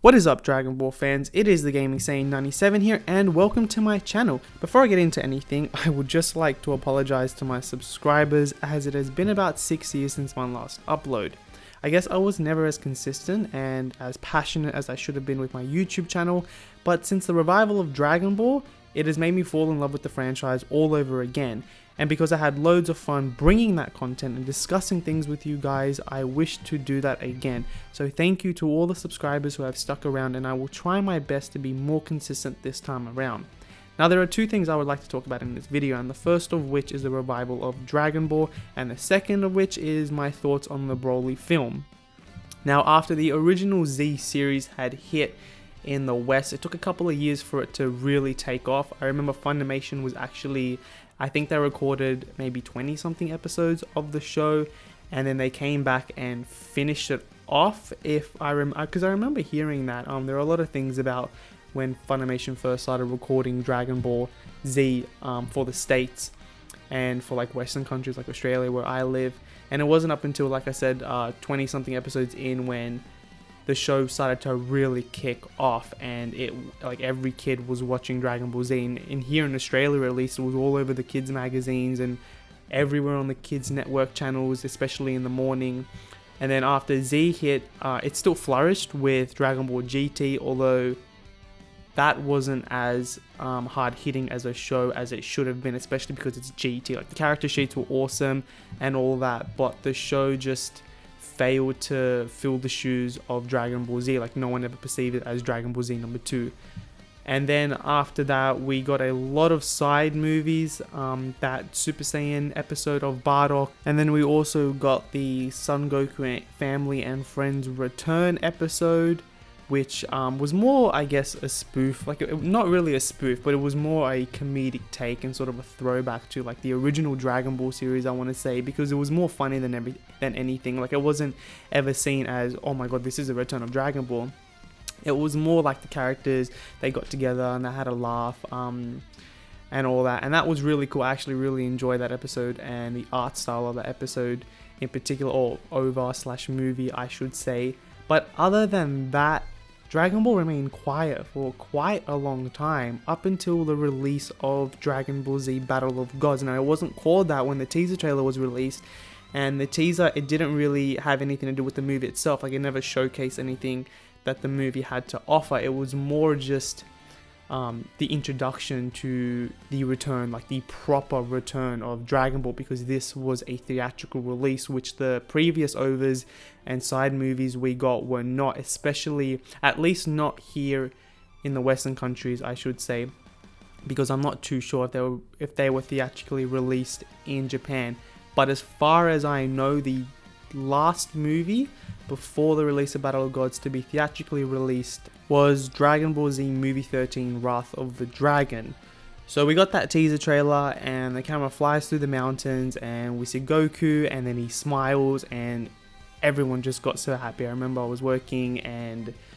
What is up, Dragon Ball fans? It is the Gaming Sane 97 here, and welcome to my channel. Before I get into anything, I would just like to apologize to my subscribers, as it has been about 6 years since my last upload. I guess I was never as consistent and as passionate as I should have been with my YouTube channel, but since the revival of Dragon Ball, it has made me fall in love with the franchise all over again. And because I had loads of fun bringing that content and discussing things with you guys, I wish to do that again. So thank you to all the subscribers who have stuck around, and I will try my best to be more consistent this time around. Now, there are two things I would like to talk about in this video, and the first of which is the revival of Dragon Ball, and the second of which is my thoughts on the Broly film. Now, after the original Z series had hit in the West, it took a couple of years for it to really take off. I remember Funimation was actually, I think they recorded maybe 20 something episodes of the show, and then they came back and finished it off, because I remember hearing that there are a lot of things about when Funimation first started recording Dragon Ball Z for the States and for like Western countries like Australia where I live, and it wasn't up until, like I said, 20 something episodes in when the show started to really kick off, and it, like, every kid was watching Dragon Ball Z, and here in Australia at least, it was all over the kids magazines and everywhere on the kids network channels, especially in the morning. And then after Z hit, it still flourished with Dragon Ball GT, although that wasn't as hard hitting as a show as it should have been, especially because it's GT. Like, the character sheets were awesome and all that, but the show just failed to fill the shoes of Dragon Ball Z. Like, no one ever perceived it as Dragon Ball Z number 2. And then after that, we got a lot of side movies, that Super Saiyan episode of Bardock, and then we also got the Son Goku Family and Friends Return episode, which was more, I guess, a spoof. Like, not really a spoof, but it was more a comedic take and sort of a throwback to like the original Dragon Ball series, I want to say, because it was more funny than anything. Like, it wasn't ever seen as, oh my god, this is a return of Dragon Ball. It was more like the characters, they got together and they had a laugh, and all that, and that was really cool. I actually really enjoyed that episode, and the art style of that episode in particular, or movie I should say. But other than that, Dragon Ball remained quiet for quite a long time, up until the release of Dragon Ball Z Battle of Gods. Now, it wasn't called that when the teaser trailer was released, and the teaser, it didn't really have anything to do with the movie itself. Like, it never showcased anything that the movie had to offer. It was more just the introduction to the return, like the proper return of Dragon Ball, because this was a theatrical release, which the previous overs and side movies we got were not, especially, at least not here in the Western countries, I should say, because I'm not too sure if they were theatrically released in Japan. But as far as I know, the last movie before the release of Battle of Gods to be theatrically released was Dragon Ball Z Movie 13 Wrath of the Dragon. So we got that teaser trailer, and the camera flies through the mountains, and we see Goku, and then he smiles, and everyone just got so happy. I remember I was working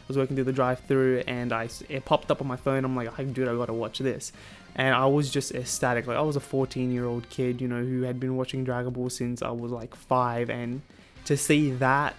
through the drive-thru, and it popped up on my phone. I'm like, hey, dude, I gotta watch this. And I was just ecstatic. Like, I was a 14-year-old kid, you know, who had been watching Dragon Ball since I was like 5, and to see that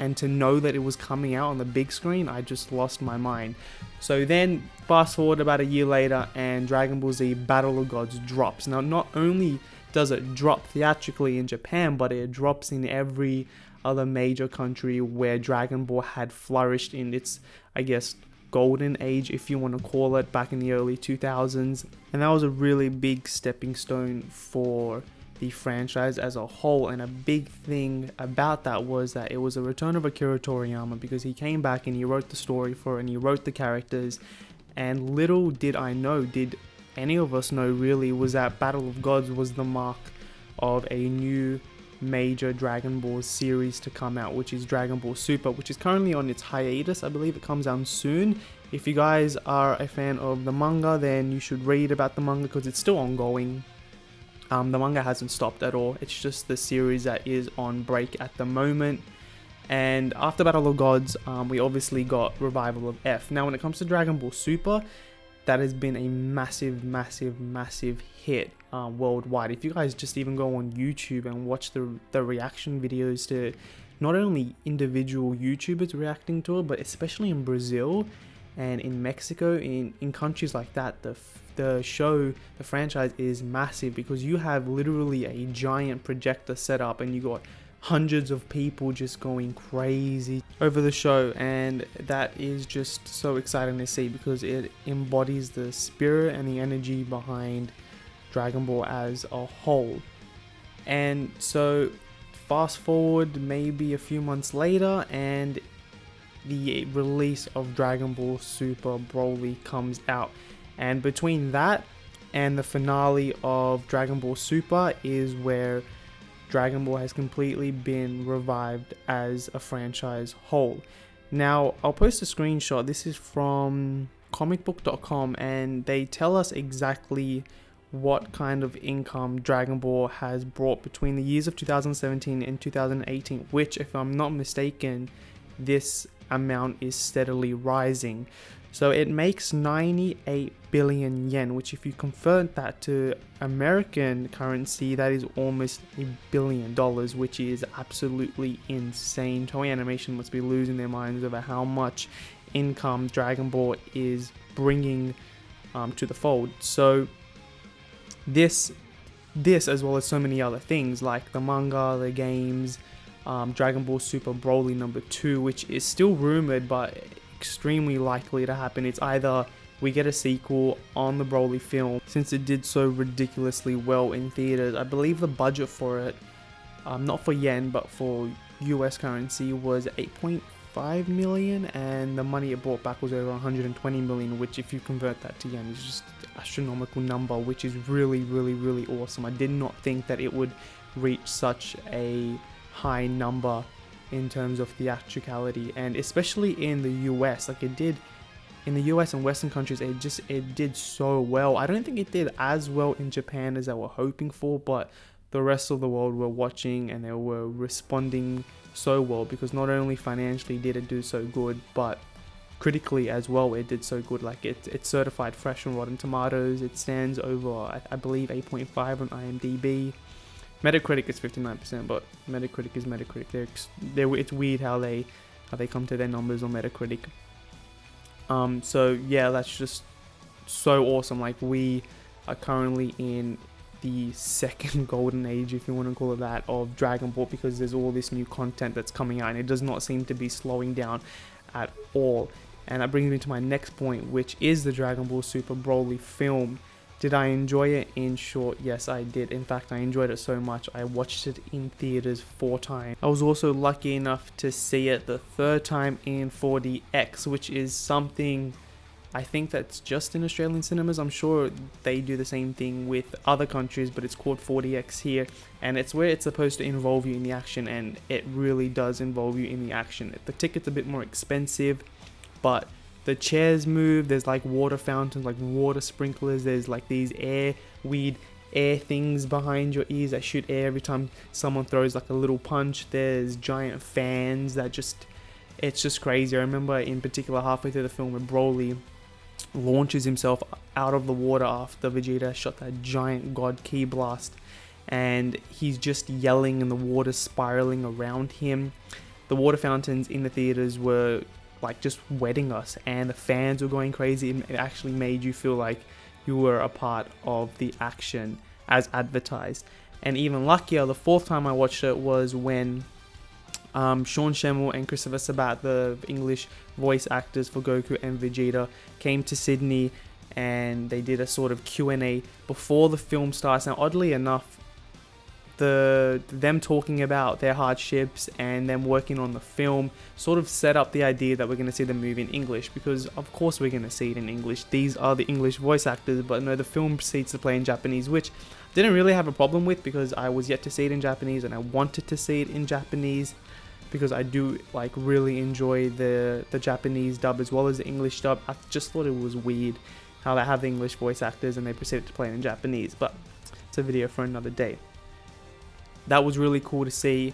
and to know that it was coming out on the big screen, I just lost my mind. So then, fast forward about a year later, and Dragon Ball Z Battle of Gods drops. Now, not only does it drop theatrically in Japan, but it drops in every other major country where Dragon Ball had flourished in its, I guess, golden age, if you want to call it, back in the early 2000s. And that was a really big stepping stone for the franchise as a whole. And a big thing about that was that it was a return of Akira Toriyama, because he came back and he wrote the story for it, and he wrote the characters. And little did I know, did any of us know really, was that Battle of Gods was the mark of a new major Dragon Ball series to come out, which is Dragon Ball Super, which is currently on its hiatus. I believe it comes out soon. If you guys are a fan of the manga, then you should read about the manga, because it's still ongoing. The manga hasn't stopped at all. It's just the series that is on break at the moment. And after Battle of Gods, we obviously got Revival of F. Now, when it comes to Dragon Ball Super, that has been a massive hit worldwide. If you guys just even go on YouTube and watch the reaction videos to not only individual YouTubers reacting to it, but especially in Brazil and in Mexico, in countries like that, the franchise is massive, because you have literally a giant projector set up and you got hundreds of people just going crazy over the show, and that is just so exciting to see, because it embodies the spirit and the energy behind Dragon Ball as a whole. And so fast forward maybe a few months later, and the release of Dragon Ball Super Broly comes out, and between that and the finale of Dragon Ball Super is where Dragon Ball has completely been revived as a franchise whole. Now, I'll post a screenshot. This is from comicbook.com, and they tell us exactly what kind of income Dragon Ball has brought between the years of 2017 and 2018, which, if I'm not mistaken, this amount is steadily rising. So it makes 98 billion yen, which if you convert that to American currency, that is almost $1 billion, which is absolutely insane. Toei Animation must be losing their minds over how much income Dragon Ball is bringing to the fold. So this as well as so many other things like the manga, the games, Dragon Ball Super Broly number 2, which is still rumored but extremely likely to happen. It's either we get a sequel on the Broly film, since it did so ridiculously well in theaters. I believe the budget for it, not for yen but for US currency, was 8.5 million, and the money it brought back was over 120 million, which if you convert that to yen is just an astronomical number, which is really, really, really awesome. I did not think that it would reach such a high number in terms of theatricality, and especially in the US, like it did in the US and Western countries, it did so well. I don't think it did as well in Japan as they were hoping for, but the rest of the world were watching and they were responding so well, because not only financially did it do so good, but critically as well it did so good. Like it's certified fresh on Rotten Tomatoes. It stands over I believe 8.5 on IMDb. Metacritic is 59%, but Metacritic is Metacritic. It's weird how they come to their numbers on Metacritic. So yeah, that's just so awesome. Like we are currently in the second golden age, if you want to call it that, of Dragon Ball, because there's all this new content that's coming out and it does not seem to be slowing down at all. And that brings me to my next point, which is the Dragon Ball Super Broly film. Did I enjoy it? In short, yes, I did. In fact, I enjoyed it so much, I watched it in theaters 4 times. I was also lucky enough to see it the 3rd time in 4DX, which is something I think that's just in Australian cinemas. I'm sure they do the same thing with other countries, but it's called 4DX here, and it's where it's supposed to involve you in the action, and it really does involve you in the action. The ticket's a bit more expensive, but the chairs move. There's like water fountains, like water sprinklers. There's like these weird air things behind your ears that shoot air every time someone throws like a little punch. There's giant fans that it's just crazy. I remember in particular halfway through the film when Broly launches himself out of the water after Vegeta shot that giant god ki blast, and he's just yelling and the water spiraling around him. The water fountains in the theaters were like just wetting us, and the fans were going crazy. It actually made you feel like you were a part of the action as advertised. And even luckier, the 4th time I watched it was when Sean Schemmel and Christopher Sabat, the English voice actors for Goku and Vegeta, came to Sydney and they did a sort of Q&A before the film starts. Now, oddly enough, them talking about their hardships and them working on the film sort of set up the idea that we're going to see the movie in English, because of course we're going to see it in English. These are the English voice actors, but no, the film proceeds to play in Japanese, which I didn't really have a problem with, because I was yet to see it in Japanese and I wanted to see it in Japanese, because I do like really enjoy the Japanese dub as well as the English dub. I just thought it was weird how they have the English voice actors and they proceeded to play it in Japanese, but it's a video for another day. That was really cool to see.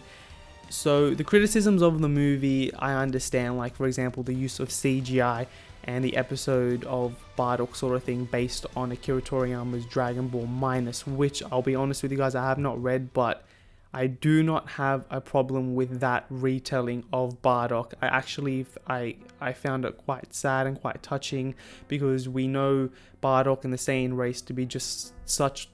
So the criticisms of the movie, I understand, like for example the use of CGI and the episode of Bardock sort of thing based on Akira Toriyama's Dragon Ball Minus, which I'll be honest with you guys, I have not read, but I do not have a problem with that retelling of Bardock. I found it quite sad and quite touching, because we know Bardock and the Saiyan race to be just such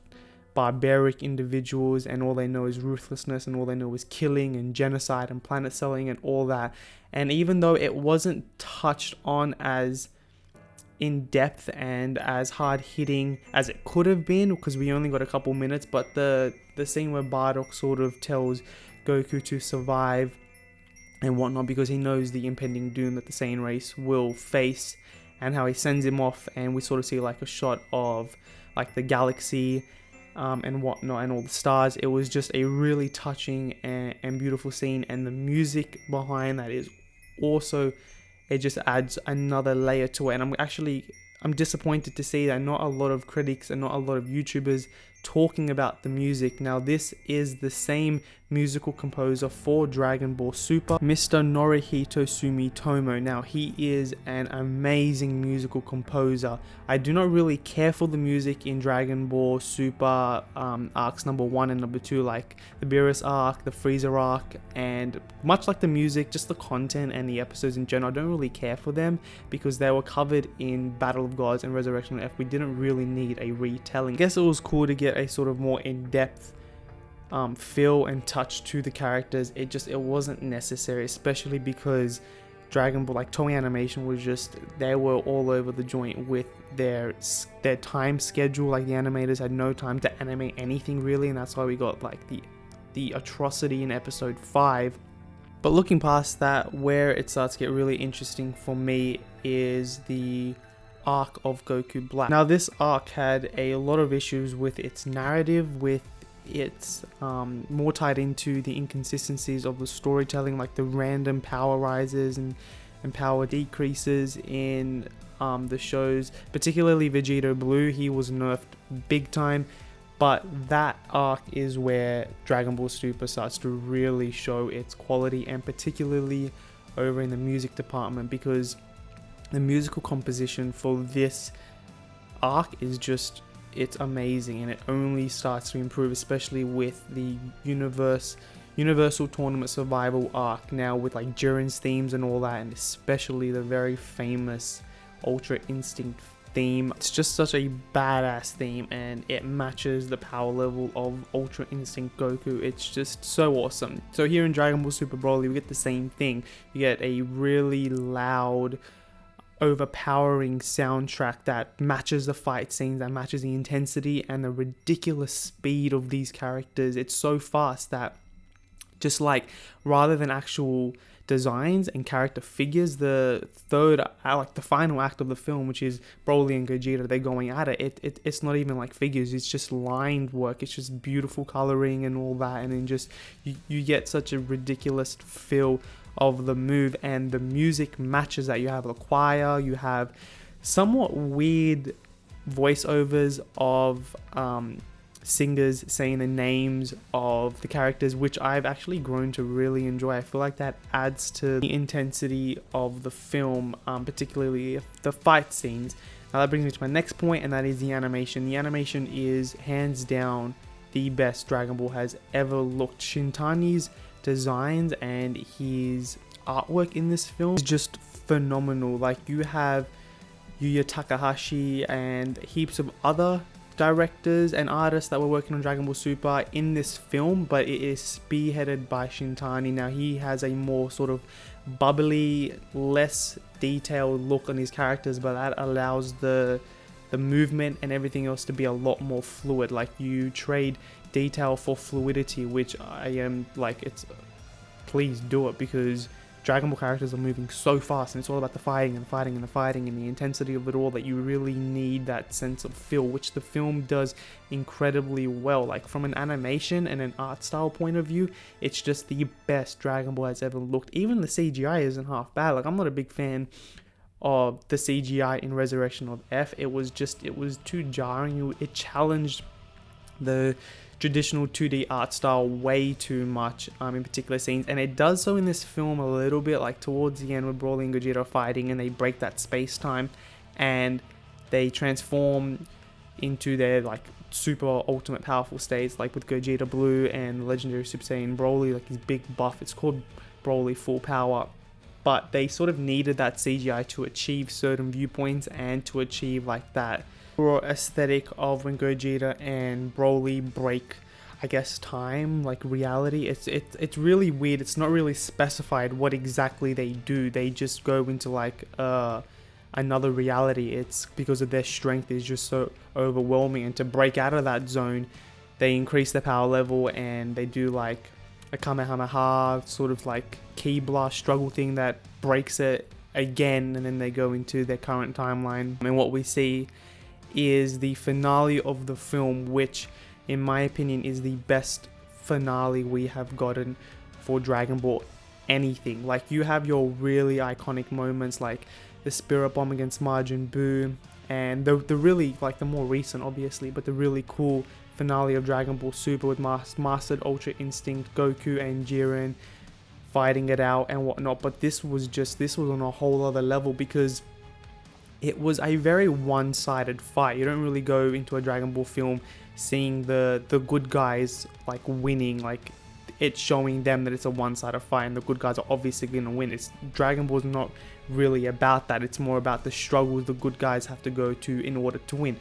barbaric individuals, and all they know is ruthlessness, and all they know is killing and genocide and planet selling and all that. And even though it wasn't touched on as in depth and as hard hitting as it could have been, because we only got a couple minutes, but the scene where Bardock sort of tells Goku to survive and whatnot, because he knows the impending doom that the Saiyan race will face, and how he sends him off, and we sort of see like a shot of like the galaxy and whatnot and all the stars. It was just a really touching and beautiful scene, and the music behind that is also, it just adds another layer to it. And I'm disappointed to see that not a lot of critics and not a lot of YouTubers talking about the music. Now, this is the same musical composer for Dragon Ball Super, Mr. Norihito Sumitomo. Now, he is an amazing musical composer. I do not really care for the music in Dragon Ball Super arcs number 1 and number 2, like the Beerus arc, the Freezer arc, and much like the music, just the content and the episodes in general, I don't really care for them, because they were covered in Battle of Gods and Resurrection of F. We didn't really need a retelling. I guess it was cool to get a sort of more in-depth feel and touch to the characters. It wasn't necessary, especially because Dragon Ball, like Toei Animation, was just, they were all over the joint with their time schedule. Like the animators had no time to animate anything really, and that's why we got like the atrocity in episode 5. But looking past that, where it starts to get really interesting for me is the arc of Goku Black. Now, this arc had a lot of issues with its narrative, with its more tied into the inconsistencies of the storytelling, like the random power rises and power decreases in the shows, particularly Vegeta Blue. He was nerfed big time, but that arc is where Dragon Ball Super starts to really show its quality, and particularly over in the music department, because the musical composition for this arc is just, it's amazing, and it only starts to improve, especially with the Universal Tournament Survival arc now, with like Jiren's themes and all that, and especially the very famous Ultra Instinct theme. It's just such a badass theme, and it matches the power level of Ultra Instinct Goku. It's just so awesome. So here in Dragon Ball Super Broly, we get the same thing. You get a really loud, overpowering soundtrack that matches the fight scenes, that matches the intensity and the ridiculous speed of these characters. It's so fast that, just like, rather than actual designs and character figures, the final act of the film, which is Broly and Gogeta, they're going at it, it's not even like figures, it's just lined work, it's just beautiful coloring and all that, and then just you get such a ridiculous feel of the move, and the music matches that. You have a choir, you have somewhat weird voiceovers of singers saying the names of the characters, which I've actually grown to really enjoy. I feel like that adds to the intensity of the film, particularly the fight scenes. Now that brings me to my next point, and that is the animation. The animation is hands down the best Dragon Ball has ever looked. Shintani's designs and his artwork in this film is just phenomenal. Like, you have Yuya Takahashi and heaps of other directors and artists that were working on Dragon Ball Super in this film, but it is spearheaded by Shintani. Now, he has a more sort of bubbly, less detailed look on his characters, but that allows the movement and everything else to be a lot more fluid. Like, you trade detail for fluidity, which I am like, it's, please do it, because Dragon Ball characters are moving so fast, and it's all about the fighting and the fighting and the fighting and the intensity of it all, that you really need that sense of feel, which the film does incredibly well. Like, from an animation and an art style point of view, it's just the best Dragon Ball has ever looked. Even the CGI isn't half bad. Like, I'm not a big fan of the CGI in Resurrection of F. It was too jarring. It challenged the traditional 2D art style way too much in particular scenes, and it does so in this film a little bit, like towards the end where Broly and Gogeta are fighting and they break that space-time and they transform into their like super ultimate powerful states, like with Gogeta Blue and legendary Super Saiyan Broly, like his big buff. It's called Broly Full Power. But they sort of needed that CGI to achieve certain viewpoints and to achieve like that raw aesthetic of when Gogeta and Broly break, I guess, time, like reality. It's really weird. It's not really specified what exactly they do. They just go into like another reality. It's because of their strength is just so overwhelming, and to break out of that zone, they increase their power level and they do like a Kamehameha sort of like Ki Blast struggle thing that breaks it again, and then they go into their current timeline. And what we see is the finale of the film, which in my opinion is the best finale we have gotten for Dragon Ball anything. Like, you have your really iconic moments like the Spirit Bomb against Majin Buu, and the really, like, the more recent obviously, but the really cool finale of Dragon Ball Super with Mastered Ultra Instinct, Goku and Jiren fighting it out and whatnot. But this was on a whole other level, because it was a very one-sided fight. You don't really go into a Dragon Ball film seeing the good guys like winning, like it's showing them that it's a one-sided fight and the good guys are obviously going to win. It's Dragon Ball's not really about that. It's more about the struggles the good guys have to go to in order to win.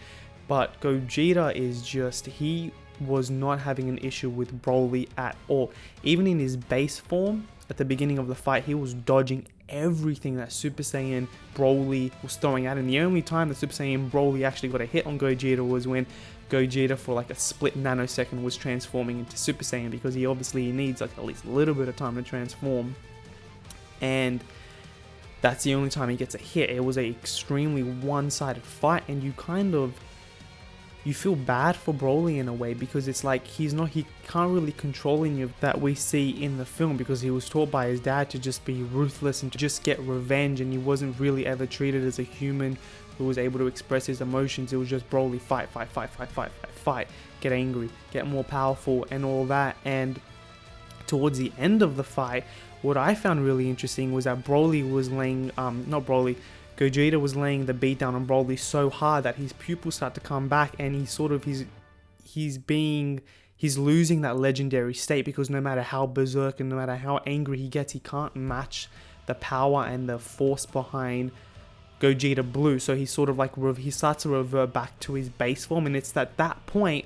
But Gogeta is just, he was not having an issue with Broly at all. Even in his base form, at the beginning of the fight, he was dodging everything that Super Saiyan Broly was throwing at him. The only time that Super Saiyan Broly actually got a hit on Gogeta was when Gogeta for like a split nanosecond was transforming into Super Saiyan, because he obviously needs like at least a little bit of time to transform, and that's the only time he gets a hit. It was a extremely one-sided fight, and you feel bad for Broly in a way, because it's like he can't really control any of that we see in the film, because he was taught by his dad to just be ruthless and to just get revenge, and he wasn't really ever treated as a human who was able to express his emotions. It was just Broly fight, get angry, get more powerful and all that. And towards the end of the fight, what I found really interesting was that Gogeta was laying the beat down on Broly so hard that his pupils start to come back, and he's losing that legendary state, because no matter how berserk and no matter how angry he gets, he can't match the power and the force behind Gogeta Blue. So he sort of like he starts to revert back to his base form, and it's at that point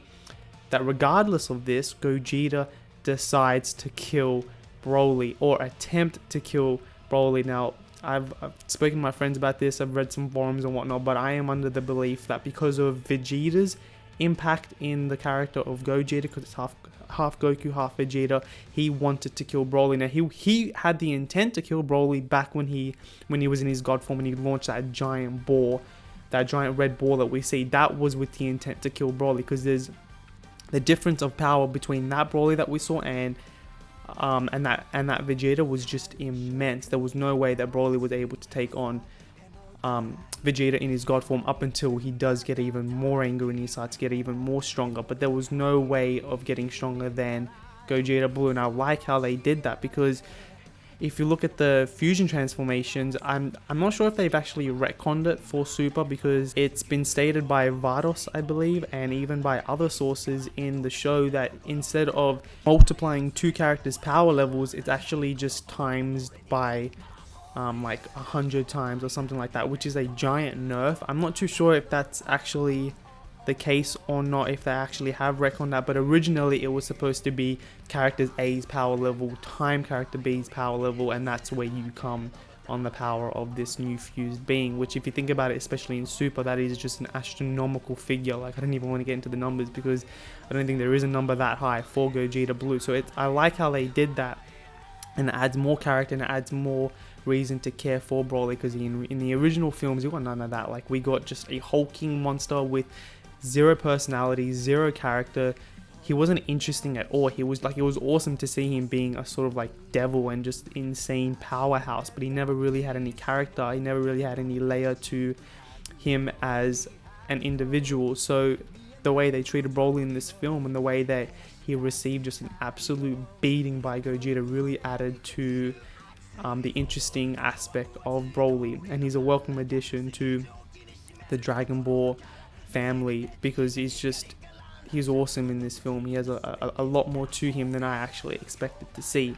that regardless of this, Gogeta decides to kill Broly, or attempt to kill Broly. Now, I've spoken to my friends about this, I've read some forums and whatnot, but I am under the belief that because of Vegeta's impact in the character of Gogeta, because it's half Goku, half Vegeta, he wanted to kill Broly. Now, he had the intent to kill Broly back when he was in his God form, and he launched that giant ball, that giant red ball that we see. That was with the intent to kill Broly, because there's the difference of power between that Broly that we saw and that Vegeta was just immense. There was no way that Broly was able to take on Vegeta in his God form, up until he does get even more angry and he starts to get even more stronger. But there was no way of getting stronger than Gogeta Blue, and I like how they did that, because if you look at the fusion transformations, I'm not sure if they've actually retconned it for Super, because it's been stated by Vados, I believe, and even by other sources in the show, that instead of multiplying two characters' power levels, it's actually just times by like 100 times or something like that, which is a giant nerf. I'm not too sure if that's actually the case or not, if they actually have retconned that, but originally it was supposed to be character A's power level time character B's power level, and that's where you come on the power of this new fused being, which, if you think about it, especially in Super, that is just an astronomical figure. Like, I don't even want to get into the numbers, because I don't think there is a number that high for Gogeta Blue. So I like how they did that, and it adds more character and it adds more reason to care for Broly, because in the original films you got none of that. Like, we got just a hulking monster with zero personality, zero character. He wasn't interesting at all. It was awesome to see him being a sort of like devil and just insane powerhouse, but he never really had any character. He never really had any layer to him as an individual. So the way they treated Broly in this film, and the way that he received just an absolute beating by Gogeta, really added to the interesting aspect of Broly, and he's a welcome addition to the Dragon Ball family, because he's awesome in this film. He has a lot more to him than I actually expected to see.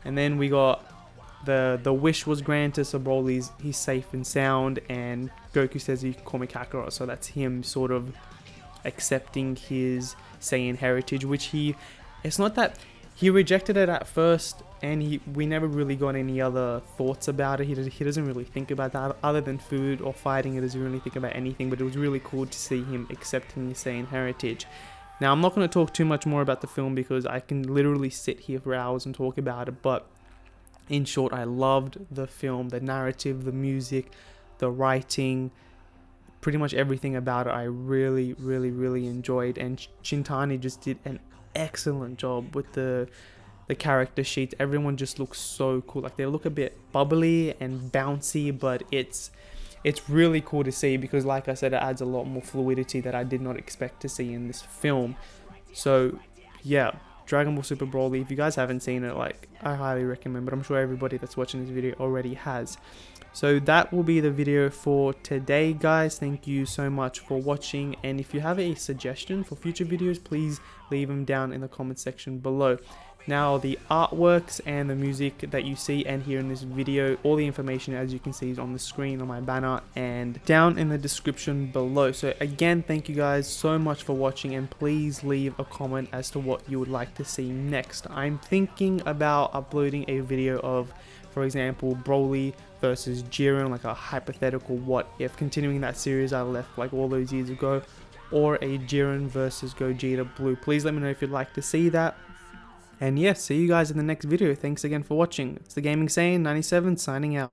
And then we got the wish was granted, so Broly's he's safe and sound, and Goku says you can call me Kakarot, so that's him sort of accepting his Saiyan heritage, which it's not that he rejected it at first, and we never really got any other thoughts about it. He doesn't really think about that other than food or fighting. He doesn't really think about anything, but it was really cool to see him accepting his Saiyan heritage. Now, I'm not going to talk too much more about the film because I can literally sit here for hours and talk about it, but in short, I loved the film, the narrative, the music, the writing, pretty much everything about it I really, really, really enjoyed, and Shintani just did an excellent job with the character sheets. Everyone just looks so cool. Like, they look a bit bubbly and bouncy, but it's really cool to see because, like I said, it adds a lot more fluidity that I did not expect to see in this film. So yeah, Dragon Ball Super Broly, if you guys haven't seen it, like, I highly recommend, but I'm sure everybody that's watching this video already has. So that will be the video for today, guys. Thank you so much for watching, and if you have a suggestion for future videos, please leave them down in the comment section below. Now, the artworks and the music that you see and hear in this video, all the information, as you can see, is on the screen on my banner and down in the description below. So again, thank you guys so much for watching, and please leave a comment as to what you would like to see next. I'm thinking about uploading a video of, for example, Broly versus Jiren, like a hypothetical what if, continuing that series I left like all those years ago, or a Jiren versus Gogeta Blue. Please let me know if you'd like to see that. And yeah, see you guys in the next video. Thanks again for watching. It's the Gaming Saiyan 97 signing out.